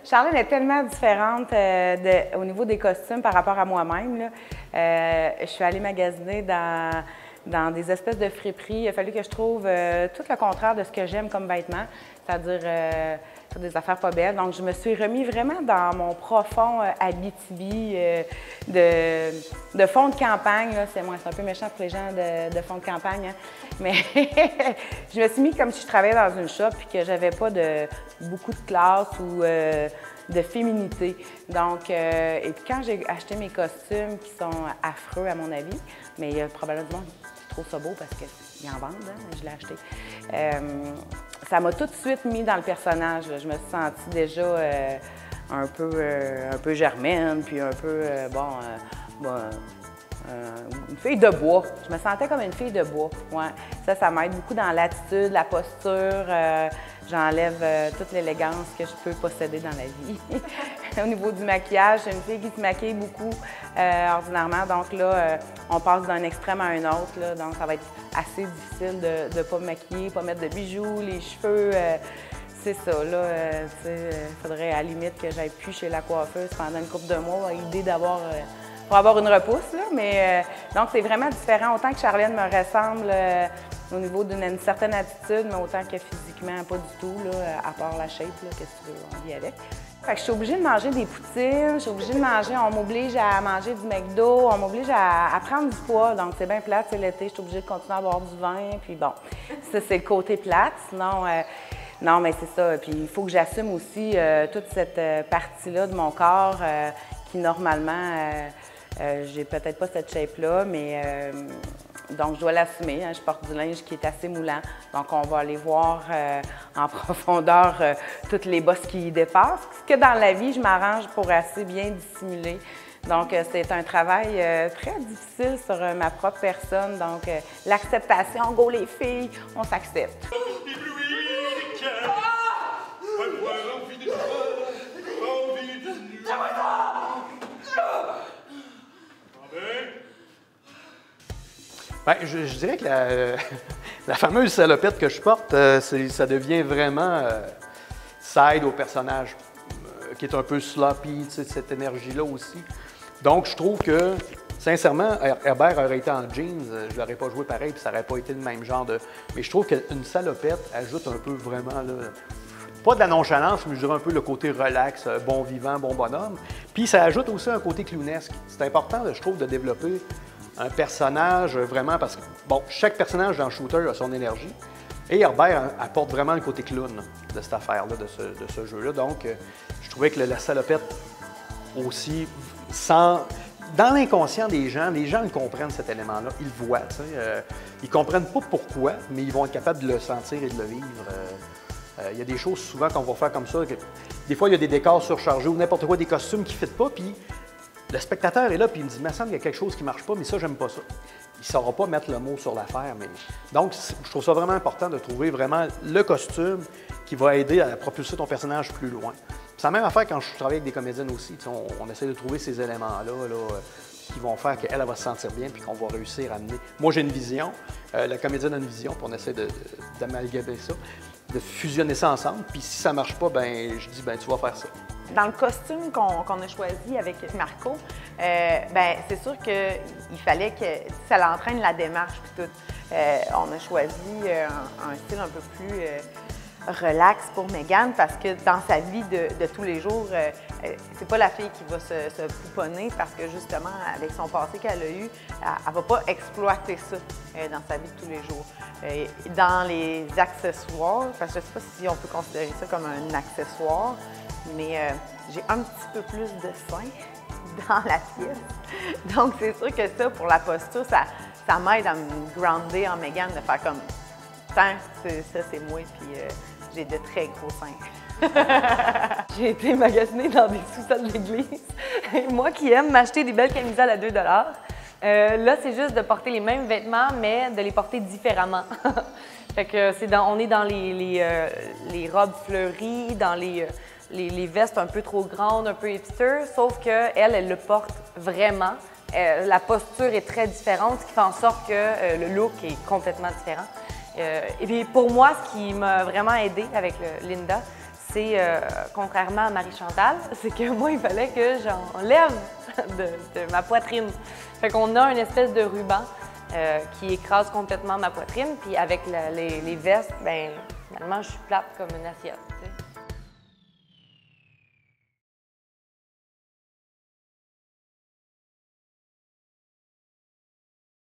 Charlène est tellement différente au niveau des costumes par rapport à moi-même. Je suis allée magasiner dans des espèces de friperies. Il a fallu que je trouve tout le contraire de ce que j'aime comme vêtements, c'est-à-dire des affaires pas belles. Donc, je me suis remis vraiment dans mon profond Abitibi de fond de campagne. C'est un peu méchant pour les gens de fond de campagne, hein? Mais je me suis mis comme si je travaillais dans une shop et que j'avais pas beaucoup de classe ou de féminité. Donc, et puis quand j'ai acheté mes costumes qui sont affreux à mon avis, mais il y a probablement du monde qui trouve ça beau parce qu'ils en vendent, hein? Je l'ai acheté. Ça m'a tout de suite mis dans le personnage. Je me suis sentie déjà un peu germaine, puis un peu, une fille de bois. Je me sentais comme une fille de bois. Ouais. Ça m'aide beaucoup dans l'attitude, la posture. J'enlève toute l'élégance que je peux posséder dans la vie. Au niveau du maquillage, je suis une fille qui se maquille beaucoup ordinairement. Donc là, on passe d'un extrême à un autre. Là, donc ça va être assez difficile de ne pas me maquiller, pas mettre de bijoux, les cheveux. C'est ça, là, il faudrait à la limite que j'aille plus chez la coiffeuse pendant une couple de mois, l'idée d'avoir pour avoir une repousse, là, mais donc c'est vraiment différent. Autant que Charlène me ressemble au niveau d'une certaine attitude, mais autant que physiquement, pas du tout, là, à part la shape, qu'est-ce que tu veux, on vit avec. Fait que je suis obligée de manger des poutines, je suis obligée de manger, on m'oblige à manger du McDo, on m'oblige à prendre du poids, donc c'est bien plate, c'est l'été, je suis obligée de continuer à boire du vin, puis bon, ça c'est le côté plate, sinon... non, mais c'est ça. Puis il faut que j'assume aussi toute cette partie-là de mon corps qui, normalement, j'ai peut-être pas cette shape-là, mais donc je dois l'assumer. Hein. Je porte du linge qui est assez moulant. Donc on va aller voir en profondeur toutes les bosses qui y dépassent. Ce que dans la vie, je m'arrange pour assez bien dissimuler. Donc, c'est un travail très difficile sur ma propre personne. Donc, l'acceptation, go les filles, on s'accepte. Bien, je dirais que la fameuse salopette que je porte, ça devient vraiment... ça aide au personnage, qui est un peu sloppy, cette énergie-là aussi. Donc, je trouve que, sincèrement, Herbert aurait été en jeans, je ne l'aurais pas joué pareil, puis ça n'aurait pas été le même genre de... Mais je trouve qu'une salopette ajoute un peu vraiment, là, pas de la nonchalance, mais je dirais un peu le côté relax, bon vivant, bon bonhomme. Puis ça ajoute aussi un côté clownesque. C'est important, je trouve, de développer un personnage vraiment parce que, bon, chaque personnage dans le shooter a son énergie. Et Herbert apporte vraiment le côté clown de cette affaire-là, de ce jeu-là. Donc, je trouvais que la salopette aussi, dans l'inconscient des gens, les gens le comprennent cet élément-là, ils le voient. Ils ne comprennent pas pourquoi, mais ils vont être capables de le sentir et de le vivre. Il y a des choses souvent qu'on va faire comme ça. Des fois, il y a des décors surchargés ou n'importe quoi, des costumes qui ne fitent pas, puis le spectateur est là, puis il me dit « il me semble qu'il y a quelque chose qui ne marche pas, mais ça, j'aime pas ça ». Il ne saura pas mettre le mot sur l'affaire. Mais... Donc, je trouve ça vraiment important de trouver vraiment le costume qui va aider à propulser ton personnage plus loin. C'est la même affaire quand je travaille avec des comédiennes aussi. On essaie de trouver ces éléments-là qui vont faire qu'elle va se sentir bien puis qu'on va réussir à amener. Moi, j'ai une vision, la comédienne a une vision, puis on essaie d'amalgamer ça, de fusionner ça ensemble. Puis si ça ne marche pas, ben je dis, ben tu vas faire ça. Dans le costume qu'on a choisi avec Marco, ben c'est sûr qu'il fallait que ça l'entraîne la démarche puis tout. On a choisi un style un peu plus relax pour Mégane parce que dans sa vie de tous les jours, c'est pas la fille qui va se pouponner parce que justement, avec son passé qu'elle a eu, elle va pas exploiter ça dans sa vie de tous les jours. Dans les accessoires, parce que je sais pas si on peut considérer ça comme un accessoire, mais j'ai un petit peu plus de sein dans la pièce. Donc, c'est sûr que ça, pour la posture, ça m'aide à me grounder en Mégane, de faire comme « ça, c'est moi », puis j'ai de très gros seins. J'ai été magasinée dans des sous-sols d'église. Moi qui aime m'acheter des belles camisoles à 2 $, là, c'est juste de porter les mêmes vêtements, mais de les porter différemment. Fait que on est dans les robes fleuries, dans les vestes un peu trop grandes, un peu hipster, sauf qu'elle le porte vraiment. La posture est très différente, ce qui fait en sorte que le look est complètement différent. Et puis pour moi, ce qui m'a vraiment aidé avec Linda, c'est, contrairement à Marie-Chantal, c'est que moi, il fallait que j'enlève de ma poitrine. Fait qu'on a une espèce de ruban qui écrase complètement ma poitrine, puis avec les vestes, ben finalement, je suis plate comme une assiette. Tu sais.